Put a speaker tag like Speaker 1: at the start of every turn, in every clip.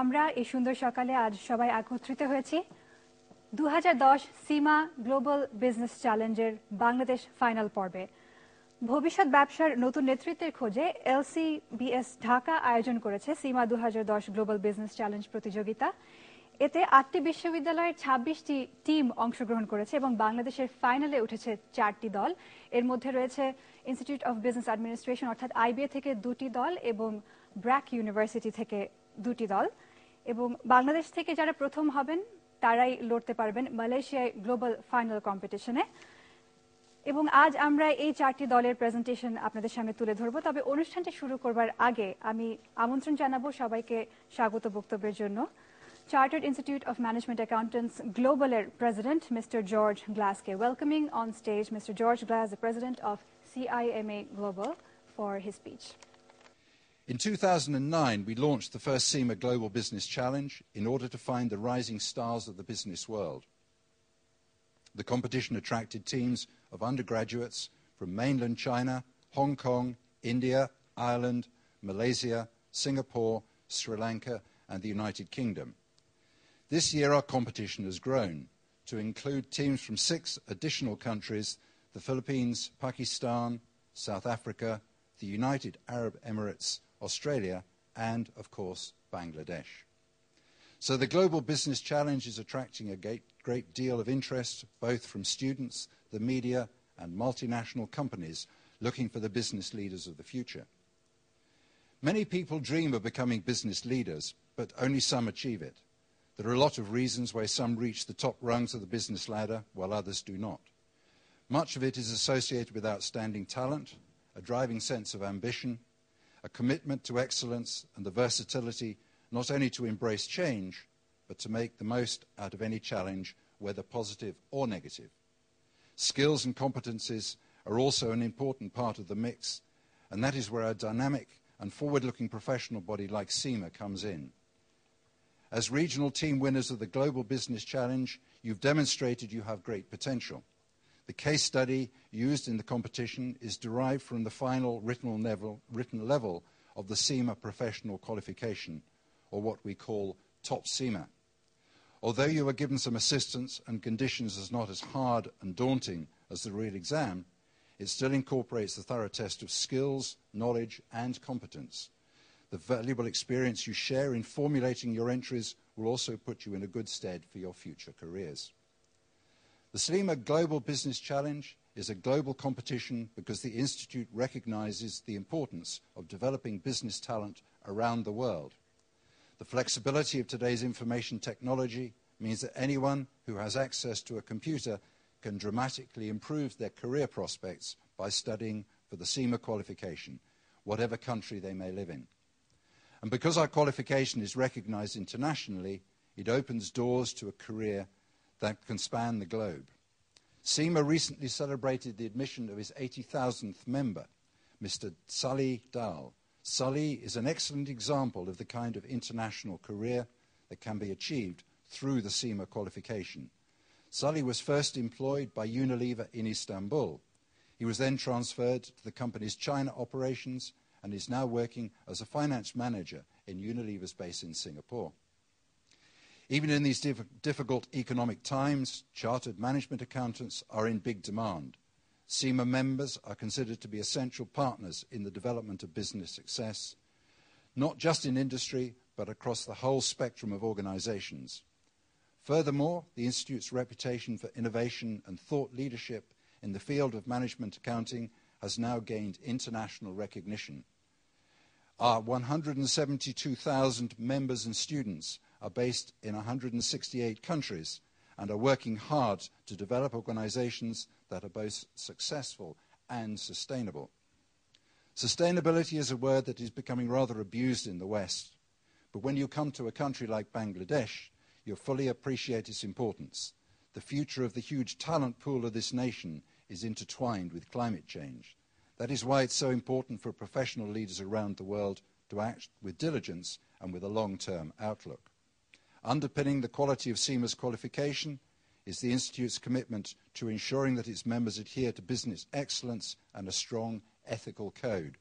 Speaker 1: আমরা এই সুন্দর সকালে আজ সবাই একত্রিত হয়েছি 2010 সিমা গ্লোবাল বিজনেস চ্যালেঞ্জের বাংলাদেশ ফাইনাল পর্বে। ভবিষ্যৎ ব্যবসার নতুন নেতৃত্বের খোঁজে LCBS ঢাকা আয়োজন করেছে সিমা 2010 গ্লোবাল বিজনেস চ্যালেঞ্জ প্রতিযোগিতা। এতে 8টি বিশ্ববিদ্যালয়ের 26টি টিম অংশগ্রহণ করেছে এবং বাংলাদেশের ফাইনালে উঠেছে 4টি দল। এর মধ্যে রয়েছে ইনস্টিটিউট অফ বিজনেস অ্যাডমিনিস্ট্রেশন অর্থাৎ IBA থেকে 2টি দল এবং ব্র্যাক ইউনিভার্সিটি থেকে 2টি দল। এবং বাংলাদেশ থেকে যারা প্রথম হবেন তারাই লড়তে পারবেন মালয়েশিয়ায় গ্লোবাল ফাইনাল কম্পিটিশনে। এবং আজ আমরা এই 4টি দলের প্রেজেন্টেশন আপনাদের সামনে তুলে ধরবো। তবে অনুষ্ঠানটি শুরু করবার আগে আমি আমন্ত্রণ জানাবো সবাইকে স্বাগত বক্তব্যের জন্য Chartered Institute of Management Accountants Global President Mr. George Glaske. Welcoming on stage Mr. George Glass, the President of CIMA Global, for his speech.
Speaker 2: In 2009, we launched the first CIMA Global Business Challenge in order to find the rising stars of the business world. The competition attracted teams of undergraduates from mainland China, Hong Kong, India, Ireland, Malaysia, Singapore, Sri Lanka, and the United Kingdom. This year, our competition has grown to include teams from 6 additional countries: the Philippines, Pakistan, South Africa, the United Arab Emirates, Australia, and, of course, Bangladesh. So the Global Business Challenge is attracting a great deal of interest, both from students, the media, and multinational companies looking for the business leaders of the future. Many people dream of becoming business leaders, but only some achieve it. There are a lot of reasons why some reach the top rungs of the business ladder while others do not. Much of it is associated with outstanding talent, a driving sense of ambition, a commitment to excellence, and the versatility not only to embrace change, but to make the most out of any challenge, whether positive or negative. Skills and competencies are also an important part of the mix, and that is where our dynamic and forward-looking professional body like CIMA comes in. As regional team winners of the Global Business Challenge, you've demonstrated you have great potential. The case study used in the competition is derived from the final written level of the CIMA professional qualification, or what we call Top CIMA. Although you are given some assistance and conditions is not as hard and daunting as the real exam, it still incorporates the thorough test of skills, knowledge, and competence. The valuable experience you share in formulating your entries will also put you in a good stead for your future careers. The CIMA Global Business Challenge is a global competition because the Institute recognizes the importance of developing business talent around the world. The flexibility of today's information technology means that anyone who has access to a computer can dramatically improve their career prospects by studying for the CIMA qualification, whatever country they may live in. And because our qualification is recognized internationally, it opens doors to a career that can span the globe. CIMA recently celebrated the admission of his 80,000th member, Mr. Sully Dahl. Sully is an excellent example of the kind of international career that can be achieved through the CIMA qualification. Sully was first employed by Unilever in Istanbul. He was then transferred to the company's China operations and is now working as a finance manager in Unilever's base in Singapore. Even in these difficult economic times, chartered management accountants are in big demand. CIMA members are considered to be essential partners in the development of business success, not just in industry, but across the whole spectrum of organizations. Furthermore, the Institute's reputation for innovation and thought leadership in the field of management accounting has now gained international recognition. Our 172,000 members and students are based in 168 countries and are working hard to develop organizations that are both successful and sustainable. Sustainability is a word that is becoming rather abused in the West, but when you come to a country like Bangladesh, you fully appreciate its importance. The future of the huge talent pool of this nation is intertwined with climate change. That is why it's so important for professional leaders around the world to act with diligence and with a long-term outlook. Underpinning the quality of CIMA's qualification is the Institute's commitment to ensuring that its members adhere to business excellence and a strong ethical code.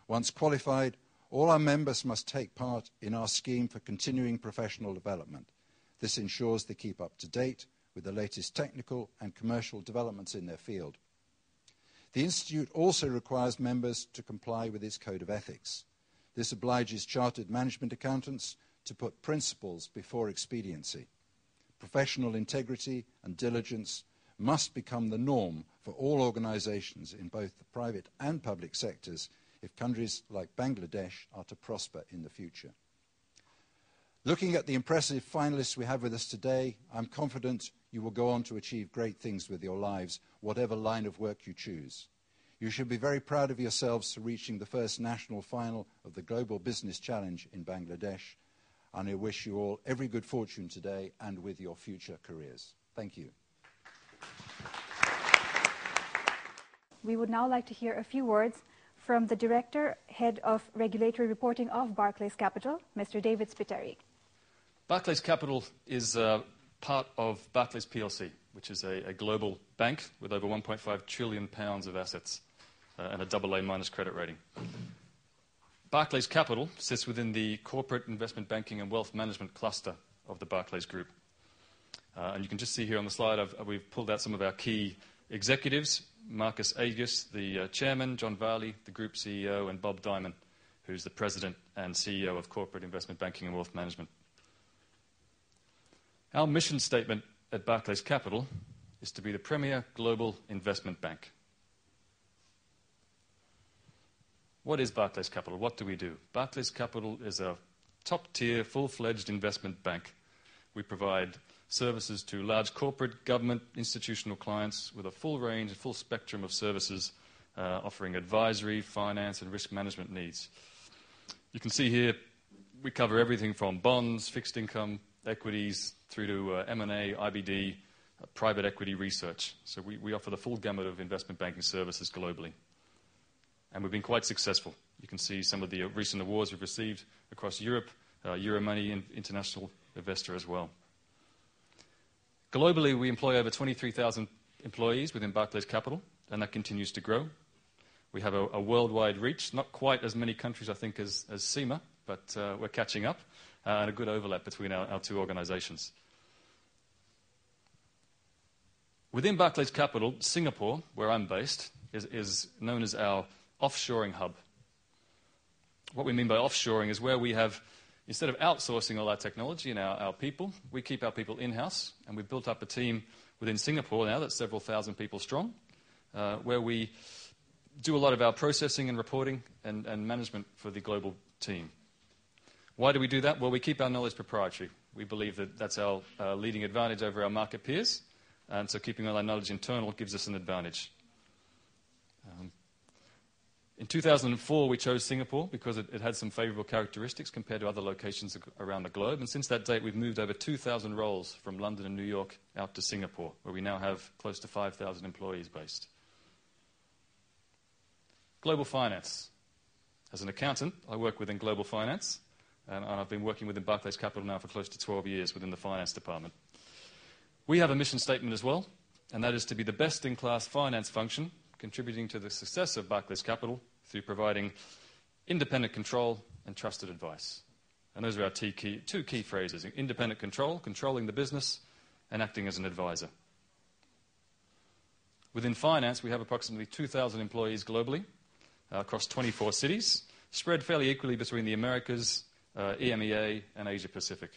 Speaker 2: Once qualified, All our members must take part in our scheme for continuing professional development. This ensures they keep up to date with the latest technical and commercial developments in their field. The Institute also requires members to comply with its code of ethics. This obliges chartered management accountants to put principles before expediency. Professional integrity and diligence must become the norm for all organizations in both the private and public sectors if countries like Bangladesh are to prosper in the future. Looking at the impressive finalists we have with us today, I'm confident you will go on to achieve great things with your lives, whatever line of work you choose. You should be very proud of yourselves for reaching the first national final of the Global Business Challenge in Bangladesh, and I wish you all every good fortune today and with your future careers. Thank you.
Speaker 1: We would now like to hear a few words from the Director, Head of Regulatory Reporting of Barclays Capital, Mr. David Spiteri.
Speaker 3: Barclays Capital is part of Barclays PLC, which is a global bank with over £1.5 trillion of assets and a AA- credit rating. Barclays Capital sits within the corporate investment banking and wealth management cluster of the Barclays Group. And you can just see here on the slide, we've pulled out some of our key executives: Marcus Aegis, the chairman; John Varley, the group CEO; and Bob Diamond, who's the president and CEO of corporate investment banking and wealth management. Our mission statement at Barclays Capital is to be the premier global investment bank. What is Barclays Capital? What do we do? Barclays Capital is a top-tier, full-fledged investment bank. We provide services to large corporate, government, institutional clients with a full range, a full spectrum of services, offering advisory, finance, and risk management needs. You can see here we cover everything from bonds, fixed income, equities, through to M&A, IBD, private equity research. So we offer the full gamut of investment banking services globally. And we've been quite successful. You can see some of the recent awards we've received across Europe, Euromoney and International Investor as well. Globally, we employ over 23,000 employees within Barclays Capital, and that continues to grow. We have a worldwide reach, not quite as many countries, I think, as CIMA, but we're catching up, and a good overlap between our two organizations. Within Barclays Capital, Singapore, where I'm based, is known as our offshoring hub. What we mean by offshoring is where we have, instead of outsourcing all our technology and our people, we keep our people in-house, and we've built up a team within Singapore now that's several thousand people strong, where we do a lot of our processing and reporting and management for the global team. Why do we do that? Well, we keep our knowledge proprietary. We believe that that's our leading advantage over our market peers, and so keeping all our knowledge internal gives us an advantage. In 2004, we chose Singapore because it had some favourable characteristics compared to other locations around the globe. And since that date, we've moved over 2,000 roles from London and New York out to Singapore, where we now have close to 5,000 employees based. Global finance. As an accountant, I work within global finance, and I've been working within Barclays Capital now for close to 12 years within the finance department. We have a mission statement as well, and that is to be the best-in-class finance function, contributing to the success of Barclays Capital through providing independent control and trusted advice. And those are our two key phrases: independent control, controlling the business, and acting as an advisor. Within finance, we have approximately 2,000 employees globally across 24 cities, spread fairly equally between the Americas, EMEA, and Asia Pacific.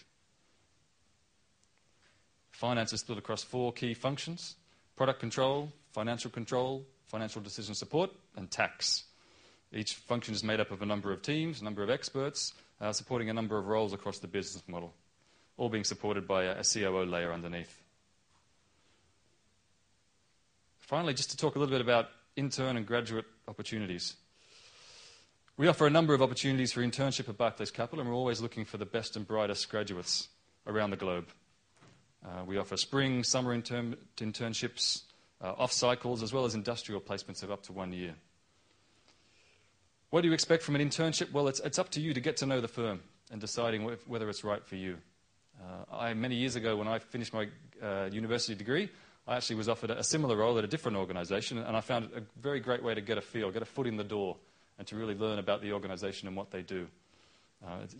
Speaker 3: Finance is split across 4 key functions: product control, financial decision support, and tax. Each function is made up of a number of teams, a number of experts, supporting a number of roles across the business model, all being supported by a COO layer underneath. Finally, just to talk a little bit about intern and graduate opportunities. We offer a number of opportunities for internship at Barclays Capital, and we're always looking for the best and brightest graduates around the globe. We offer spring, summer internships, off cycles, as well as industrial placements of up to 1 year. What do you expect from an internship? Well, it's up to you to get to know the firm and deciding whether it's right for you. Many years ago, when I finished my university degree, I actually was offered a similar role at a different organisation, and I found it a very great way to get a foot in the door and to really learn about the organization and what they do.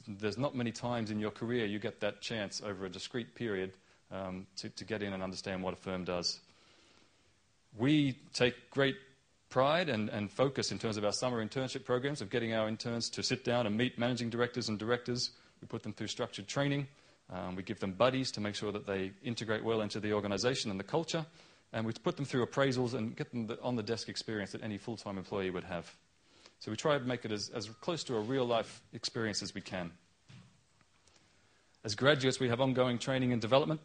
Speaker 3: There's not many times in your career you get that chance over a discrete period to get in and understand what a firm does. We take great pride and focus in terms of our summer internship programs of getting our interns to sit down and meet managing directors and directors. We put them through structured training. We give them buddies to make sure that they integrate well into the organization and the culture. And we put them through appraisals and get them the on-the-desk experience that any full-time employee would have. So we try to make it as close to a real-life experience as we can. As graduates, we have ongoing training and development.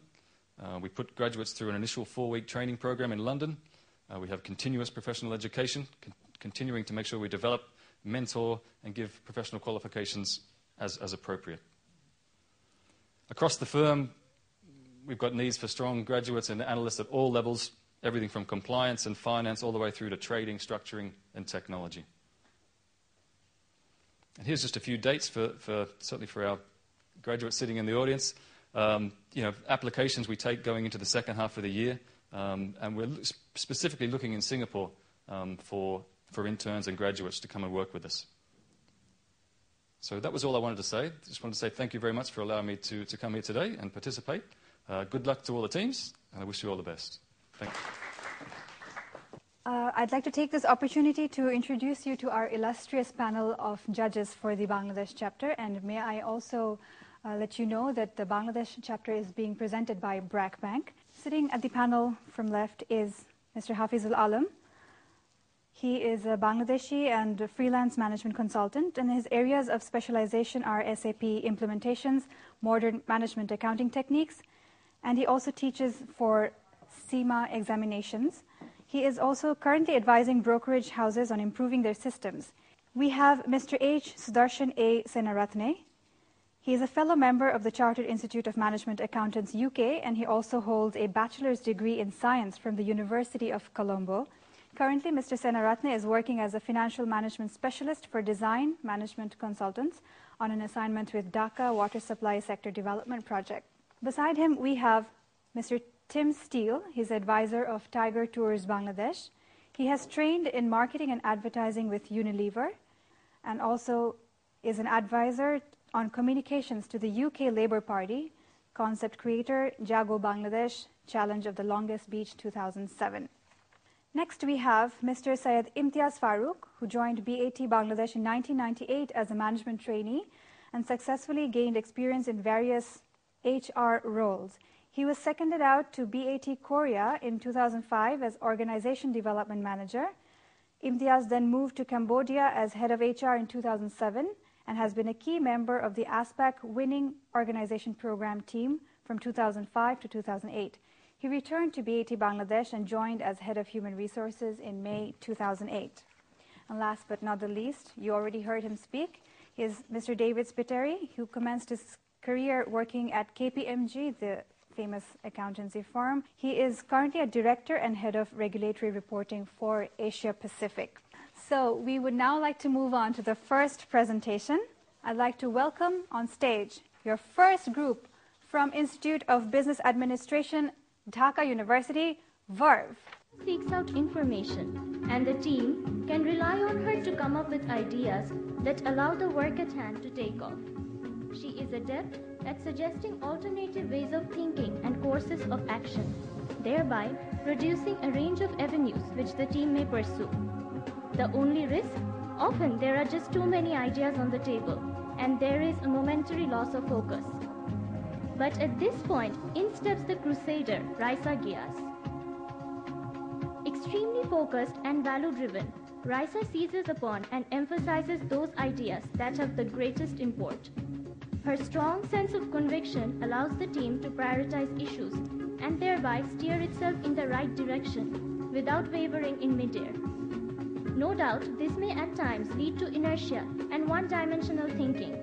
Speaker 3: We put graduates through an initial 4-week training program in London. We have continuous professional education, continuing to make sure we develop, mentor, and give professional qualifications as appropriate. Across the firm, we've got needs for strong graduates and analysts at all levels, everything from compliance and finance all the way through to trading, structuring, and technology. And here's just a few dates certainly for our graduates sitting in the audience. Applications we take going into the second half of the year, and we're specifically looking in Singapore for interns and graduates to come and work with us. So that was all I wanted to say. Just wanted to say thank you very much for allowing me to come here today and participate. Good luck to all the teams, and I wish you all the best. Thank you.
Speaker 1: I'd like to take this opportunity to introduce you to our illustrious panel of judges for the Bangladesh chapter, and may I also let you know that the Bangladesh chapter is being presented by BRAC Bank. Sitting at the panel from left is Mr. Hafizul Alam. He is a Bangladeshi and a freelance management consultant, and his areas of specialization are SAP implementations, modern management accounting techniques, and he also teaches for CIMA examinations. He is also currently advising brokerage houses on improving their systems. We have Mr. H. Sudarshan A. Senaratne. He is a fellow member of the Chartered Institute of Management Accountants UK, and he also holds a bachelor's degree in science from the University of Colombo. Currently, Mr. Senaratne is working as a financial management specialist for design management consultants on an assignment with Dhaka Water Supply Sector Development Project. Beside him, we have Mr. Tim Steele. He's advisor of Tiger Tours Bangladesh. He has trained in marketing and advertising with Unilever, and also is an advisor on communications to the UK Labour Party, concept creator, Jago Bangladesh, Challenge of the Longest Beach 2007. Next, we have Mr. Syed Imtiaz Farooq, who joined BAT Bangladesh in 1998 as a management trainee and successfully gained experience in various HR roles. He was seconded out to BAT Korea in 2005 as Organization Development Manager. Imtiaz then moved to Cambodia as Head of HR in 2007 and has been a key member of the ASPAC Winning Organization Program team from 2005 to 2008. He returned to BAT Bangladesh and joined as Head of Human Resources in May 2008. And last but not the least, you already heard him speak, is Mr. David Spiteri, who commenced his career working at KPMG, the famous accountancy firm. He is currently a Director and Head of Regulatory Reporting for Asia Pacific. So we would now like to move on to the first presentation. I'd like to welcome on stage your first group from Institute of Business Administration, Dhaka University, Verve.
Speaker 4: Seeks out information, and the team can rely on her to come up with ideas that allow the work at hand to take off. She is adept at suggesting alternative ways of thinking and courses of action, thereby producing a range of avenues which the team may pursue. The only risk? Often there are just too many ideas on the table, and there is a momentary loss of focus. But at this point, in steps the crusader, Raisa Gias. Extremely focused and value-driven, Raisa seizes upon and emphasizes those ideas that have the greatest import. Her strong sense of conviction allows the team to prioritize issues and thereby steer itself in the right direction without wavering in midair. No doubt, this may at times lead to inertia and one-dimensional thinking.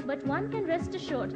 Speaker 4: But one can rest assured